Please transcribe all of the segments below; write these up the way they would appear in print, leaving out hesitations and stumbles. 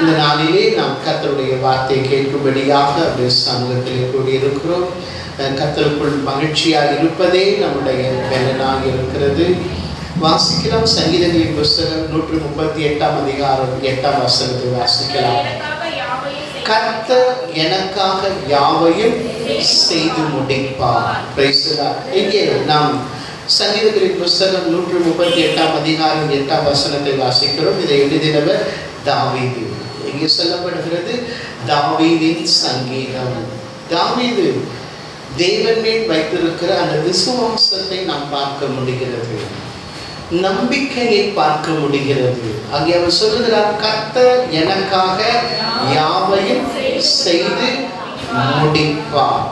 இந்த நாளிலே நாம் கர்த்தருடைய வார்த்தையை கேட்கும்படியாக சமூகத்திலே கூடியிருக்கிறோம். கர்த்தருக்குள் மகிழ்ச்சியாக இருப்பதே நம்முடைய பலனாக இருக்கிறது. வாசிக்கலாம். சங்கீதங்களின் புஸ்தகம் 138 அதிகாரம் 8 வசனத்தை வாசிக்கலாம். கர்த்தர் எனக்காக யாவையும் செய்து முடிப்பார். Praise the Lord. இங்கே நாம் சங்கீதங்களின் புஸ்தகம் 138 அதிகாரம் 8 வசனத்தை வாசிக்கிறோம். இதை எழுதினவர் தாவீது. இங்கே சொல்லப்படுகிறது தாவீதின் சங்கீதம். தாவீது தேவன் மேல் வைத்திருக்கிற அந்த விசுவாசத்தை நாம் பார்க்க முடிகிறது, நம்பிக்கையை பார்க்க முடிகிறது. அங்கே அவர் சொல்லுகிறார், கர்த்தர் எனக்காக யாவையும் செய்து முடிப்பார்.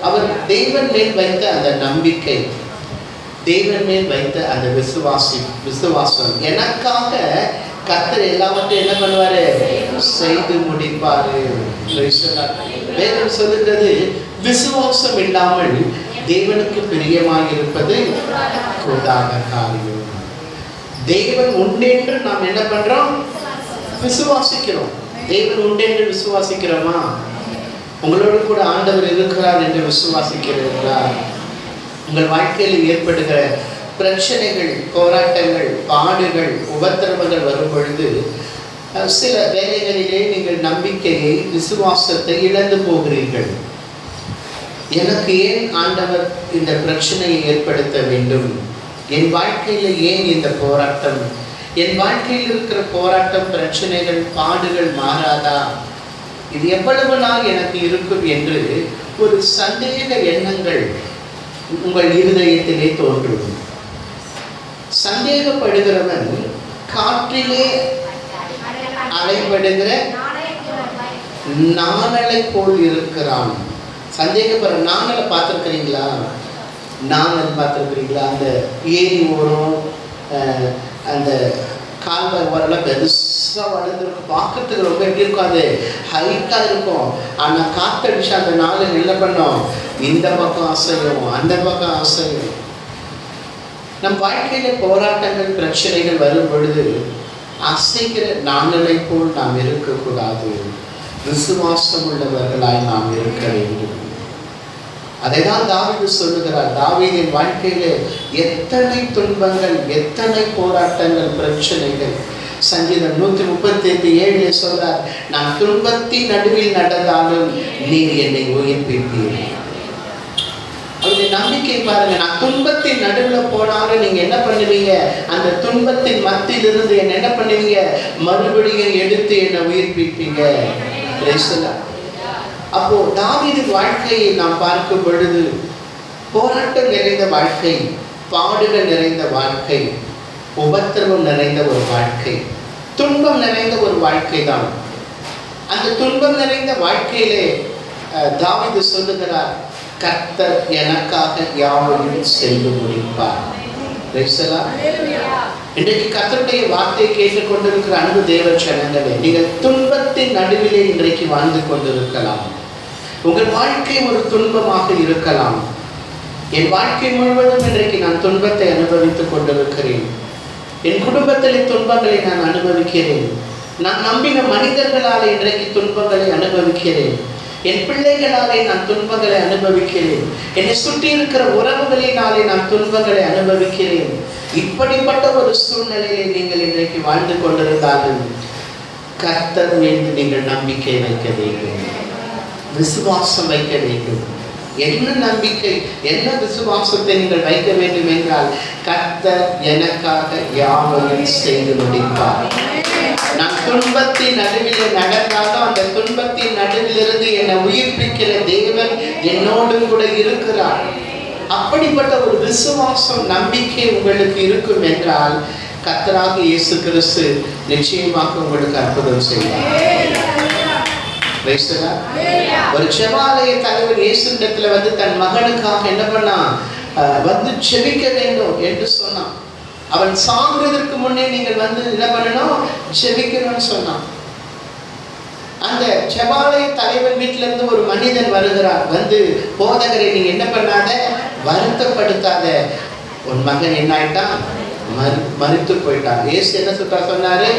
அவர் தேவன் மேல் வைத்த அந்த நம்பிக்கை, தேவன் மேல் வைத்த அந்த விசுவாசம், எனக்காக கர்த்தர் எல்லாவற்றையும் என்ன பண்ணுவாரு? செய்து முடிப்பாரு. வேதம் சொல்லுகிறது, விசுவாசம் இல்லாமல் தேவனுக்கு பிரியமாக இருப்பது கூடாத காரியம். தேவன் உண்டென்று நாம் என்ன பண்றோம்? விசுவாசிக்கிறோம். தேவன் உண்டென்று விசுவாசிக்கிறோமா? உங்களோடு கூட ஆண்டவர் இருக்கிறார் என்று விசுவாசிக்கிறீர்களா? உங்கள் வாழ்க்கையில் ஏற்படுகிற பிரச்சனைகள், போராட்டங்கள், பாடுகள், உபத்திரவங்கள் வரும் பொழுது சில வேலைகளிலே நீங்கள் நம்பிக்கையை, விசுவாசத்தை இழந்து போகிறீர்கள். எனக்கு ஏன் ஆண்டவர் இந்த பிரச்சனையை ஏற்படுத்த வேண்டும்? என் வாழ்க்கையில் ஏன் இந்த போராட்டம்? என் வாழ்க்கையில் இருக்கிற போராட்டம், பிரச்சனைகள், பாடுகள் மாறாதா? இது எவ்வளவு நாள் எனக்கு இருக்கும் என்று ஒரு சந்தேக எண்ணங்கள் உங்கள் இருதயத்திலே தோன்றும். சந்தேகப்படுகிறவன் காற்றிலே அலைபடுகிற நாணலை போல் இருக்கிறான். சந்தேகப்படுற நாணலை பார்த்துருக்கிறீங்களா? நாணல் பார்த்துருக்கிறீங்களா? அந்த ஏரி ஓரம், அந்த கால்வாய் ஓரெல்லாம் பெருசாக வளர்ந்துருக்கும். பார்க்கறதுக்கு ரொம்ப எப்படி இருக்கும்? அது ஹைட்டாக இருக்கும். ஆனால் காற்றடிச்சு அந்த நாளில் என்ன பண்ணோம்? இந்த பக்கம் அசையும், அந்த பக்கம் அசையும். நம் வாழ்க்கையில போராட்டங்கள், பிரச்சனைகள் வரும் பொழுது அசைக்கிற நாணலை போல் நாம் இருக்கக்கூடாது. விசுவாசம் உள்ளவர்களாய் நாம் இருக்க வேண்டும். அதைதான் தாவீது சொல்லுகிறார். தாவீதின் வாழ்க்கையில எத்தனை துன்பங்கள், எத்தனை போராட்டங்கள், பிரச்சனைகள். சங்கீதம் 138:7 சொல்றார், நான் துன்பத்தின் நடுவில் நடந்தாலும் நீர் என்னை உயிர்ப்பிப்பீர். அவருடைய நம்பிக்கை பாருங்க. நான் துன்பத்தின் நடுவில் போனாலும் நீங்க என்ன பண்ணுவீங்க? அந்த துன்பத்தின் மத்தியிலிருந்து என்ன பண்ணுவீங்க? மறுபடியும் எடுத்து என்னை உயிர்ப்பிப்பீங்க. அப்போ தாவீது வாழ்க்கையை நாம் பார்க்கும் பொழுது போராட்டம் நிறைந்த வாழ்க்கை, பாடுகள் நிறைந்த வாழ்க்கை, உபத்திரவம் நிறைந்த ஒரு வாழ்க்கை, துன்பம் நிறைந்த ஒரு வாழ்க்கை தான். அந்த துன்பம் நிறைந்த வாழ்க்கையிலே தாவீது சொல்லுகிறார், கர்த்தர் எனக்காக யாவையும் செய்து முடிப்பார். இன்றைக்கு கர்த்தருடைய வார்த்தையை கேட்டுக் கொண்டிருக்கிற அன்பு தேவ ஜனங்களே, நீங்கள் துன்பத்தின் நடுவிலே இன்றைக்கு வாழ்ந்து கொண்டிருக்கலாம். உங்கள் வாழ்க்கை ஒரு துன்பமாக இருக்கலாம். என் வாழ்க்கை முழுவதும் இன்றைக்கு நான் துன்பத்தை அனுபவித்துக் கொண்டிருக்கிறேன். என் குடும்பத்திலே துன்பங்களை நான் அனுபவிக்கிறேன். நான் நம்பின மனிதர்களாலே இன்றைக்கு துன்பங்களை அனுபவிக்கிறேன். என் பிள்ளைகளாலே நான் துன்பங்களை அனுபவிக்கிறேன். என்னை சுற்றி இருக்கிற உறவுகளினாலே நான் துன்பங்களை அனுபவிக்கிறேன். இப்படிப்பட்ட ஒரு சூழ்நிலையை நீங்கள் இன்றைக்கு வாழ்ந்து கொண்டிருந்தாலும் கர்த்தர் மீது நீங்கள் நம்பிக்கை வைக்க வேண்டும், விசுவாசம் வைக்க வேண்டும். என்ன நம்பிக்கை, என்ன விசுவாசத்தை நீங்கள் வைக்க வேண்டும் என்றால், கர்த்தர் எனக்காக யாவையும் செய்து முடிப்பார். நான் துன்பத்தின் நடுவில் நடந்தாலும் அந்த துன்பத்தின் நடுவிலிருந்து என்னை உயிர்ப்பிக்கிற தேவன் என்னோடு கூட இருக்கிறார். அப்படிப்பட்ட ஒரு விசுவாசம், நம்பிக்கை உங்களுக்கு இருக்கும் என்றால் கர்த்தராக இயேசு கிறிஸ்து நிச்சயமாக உங்களுக்கு அற்புதம் செய்வார். ஒரு செவாலய தலைவர் இயேசுவிடத்துல வந்து தன் மகனுக்காக என்ன பண்ணா? வந்து செபிக்க வேண்டும் என்று சொன்னான். அவன் சாகுறதற்கு முன்னே நீங்கள் வந்து என்ன பண்ணணும்? செபிக்கணும்னு சொன்னான். அந்த செபாலய தலைவன் வீட்டில இருந்து ஒரு மனிதன் வருகிறார். வந்து, போதகரை நீங்க என்ன பண்ணாத, வருத்தப்படுத்தாத, உன் மகன் என்ன ஆயிட்டான்? மறித்து போயிட்டாங்க. இயேசு என்ன சொன்னாரு?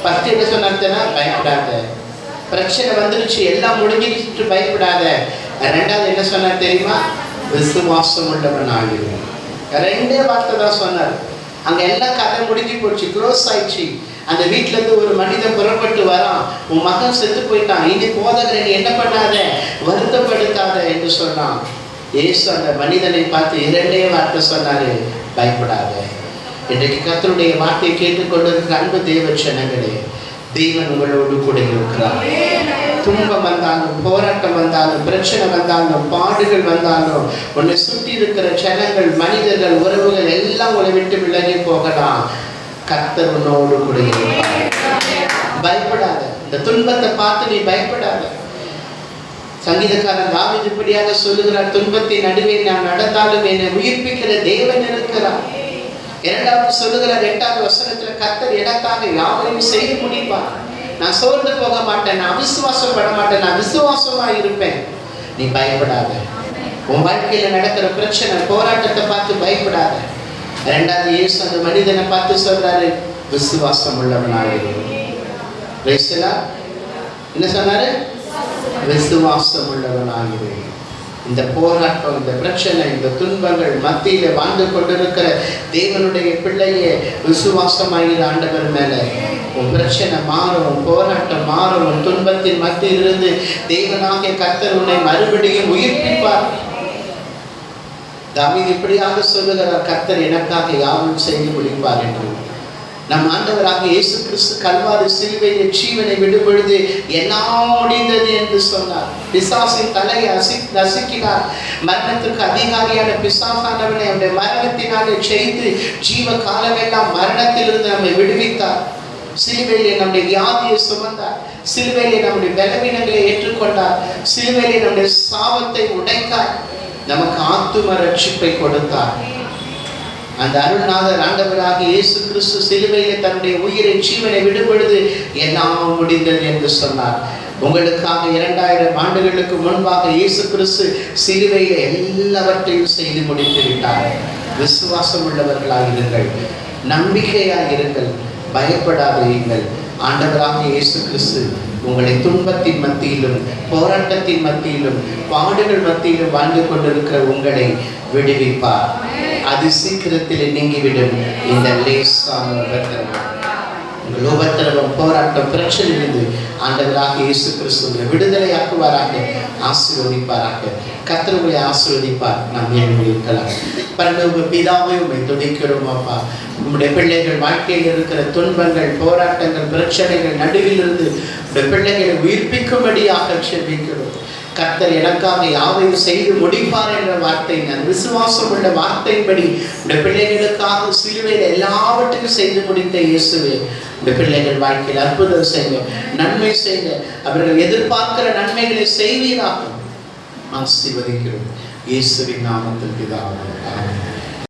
ஃபர்ஸ்ட் என்ன சொன்னாருன்னா, பயப்படாத, பிரச்சனை வந்துருச்சு, எல்லாம் முடிஞ்சிட்டு பயப்படாத. ரெண்டாவது என்ன சொன்னார் தெரியுமா? விசுவாசம் உள்ளவன் ஆகிடும். ரெண்டே வார்த்தை தான் சொன்னார். அங்க எல்லாம் கதை முடிஞ்சு போச்சு, க்ளோஸ் ஆயிடுச்சு. அந்த வீட்டுல இருந்து ஒரு மனிதன் புறப்பட்டு வரான், உன் மகன் செத்து போயிட்டான், இனி போதகரை நீ என்ன பண்ணாத, வருத்தப்படுத்தாத என்று சொன்னான். இயேசு அந்த மனிதனை பார்த்து இரண்டே வார்த்தை சொன்னாரு, பயப்படாத. இன்றைக்கு கர்த்தருடைய வார்த்தையை கேட்டுக்கொண்டிருக்கிற அன்பு தேவ ஜனங்களே, தேவன் உங்களோடு கூட இருக்கிறார். துன்பம் வந்தாலும், போராட்டம் வந்தாலும், பிரச்சனை வந்தாலும், பாடுகள் வந்தாலும், உன்னை சுற்றி இருக்கிற ஜனங்கள், மனிதர்கள், உறவுகள் எல்லாம் உன்னை விட்டு விலகி போகலாம். கர்த்தர் உன்னோடு கூட இருக்கிறார். பயப்படாத. இந்த துன்பத்தை பார்த்து நீ பயப்படாத. சங்கீதக்காரன் தாவீது இப்படியாக சொல்லுகிறார், துன்பத்தின் நடுவே நான் நடந்தாலும் என்னை உயிர்ப்பிக்கிற தேவன் இருக்கிறார். இரண்டாவது சொல்லுகிறார் 8வது வசனத்துல, கர்த்தர் எனக்காக யாவையும் செய்து முடிப்பார். நான் சோர்ந்து போக மாட்டேன், நான் அவிசுவாசப்பட மாட்டேன், நான் விசுவாசமா இருப்பேன். நீ பயப்படாத. உன் வாழ்க்கையில நடக்கிற பிரச்சனை, போராட்டத்தை பார்த்து பயப்படாத. இரண்டாவது இயேசு அந்த மனிதனை பார்த்து சொல்றாரு, விசுவாசம் உள்ளவனாயிரு. என்ன சொன்னாரு? விசுவாசம் உள்ளவனாயிரு. இந்த போராட்டம், இந்த பிரச்சனை, இந்த துன்பங்கள் மத்தியில வாழ்ந்து கொண்டிருக்கிற தேவனுடைய பிள்ளையே, விசுவாசமாகிற ஆண்டவர் மேல உன் பிரச்சனை மாறும், போராட்டம் மாறும். துன்பத்தின் மத்தியிலிருந்து தேவனாகிய கர்த்தர் உன்னை மறுபடியும் உயிர்ப்பிப்பார். தாவீது இப்படியாக சொல்லுகிறார், கர்த்தர் எனக்காக யாவும் செய்து முடிப்பார் என்று. நம் ஆண்டவராக இயேசு கிறிஸ்து கல்வாரி சிலுவையில் ஜீவனை விடும் பொழுது எல்லாம் முடிந்தது என்று சொன்னார். பிசாசின் தலையை நசுக்கினார். மரணத்துக்கு அதிகாரியான பிசாசானவனை அவருடைய மரணத்தினாலே செய்து ஜீவ காலமெல்லாம் மரணத்திலிருந்து நம்மை விடுவித்தார். சிலுவையிலே நம்முடைய வியாதியை சுமந்தார். சிலுவையிலே நம்முடைய பலவீனங்களை ஏற்றுக்கொண்டார். சிலுவையிலே நம்முடைய சாபத்தை உடைத்தார். நமக்கு ஆத்தும ரட்சிப்பை கொடுத்தார். அந்த அருள்நாதர் ஆண்டவராக இயேசு கிறிஸ்து சிலுவையிலே தன்னுடைய உயிரை ஜீவனை விடும் பொழுது எல்லாம் முடிந்தது என்று சொன்னார். உங்களுக்காக 2000 ஆண்டுகளுக்கு முன்பாக இயேசு கிறிஸ்து சிலுவையிலே எல்லாவற்றையும் செய்து முடித்து விட்டார். விசுவாசம் உள்ளவர்களாக இருங்கள், நம்பிக்கையாக இருங்கள், பயப்படாதீர்கள். ஆண்டவராக இயேசு கிறிஸ்து உங்களை துன்பத்தின் மத்தியிலும், போராட்டத்தின் மத்தியிலும், பாடுகள் மத்தியிலும் வாழ்ந்து கொண்டிருக்கிற உங்களை விடுவிப்பார். அது சீக்கிரத்தில் நீங்கிவிடும். இந்த லேசான உபத்திரவம், போராட்டம், பிரச்சனையிலிருந்து ஆண்டவராக இயேசு கிறிஸ்து விடுதலையாக்குவாராக, ஆசீர்வதிப்பாராக. கர்த்தர் உங்களை ஆசீர்வதிப்பார். நாம் இருக்கலாம். பரலோக பிதாவே, உம்மை துதிக்கிறோம் அப்பா. உம்முடைய பிள்ளைகள் வாழ்க்கையில் இருக்கிற துன்பங்கள், போராட்டங்கள், பிரச்சனைகள் நடுவிலிருந்து உடைய பிள்ளைகளை உயிர்ப்பிக்கும்படியாக செபிக்கிறோம். கர்த்தர் எனக்காக யாவையும் செய்து முடிப்பார் என்ற வார்த்தை, நான் விசுவாசம் உள்ள வார்த்தையின்படி உடைய பிள்ளைகளுக்காக சிலுவையில் எல்லாவற்றையும் செய்து முடித்த இயேசுவே, உடைய பிள்ளைகள் வாழ்க்கையில் அற்புதம் செய்ய, நன்மை செய்ய, அவர்கள் எதிர்பார்க்கிற நன்மைகளை செய்வீராக ஆசீர்வதிக்கிறோம். இயேசுவின் நாமத்தில் பிதாவே, ஆமென்.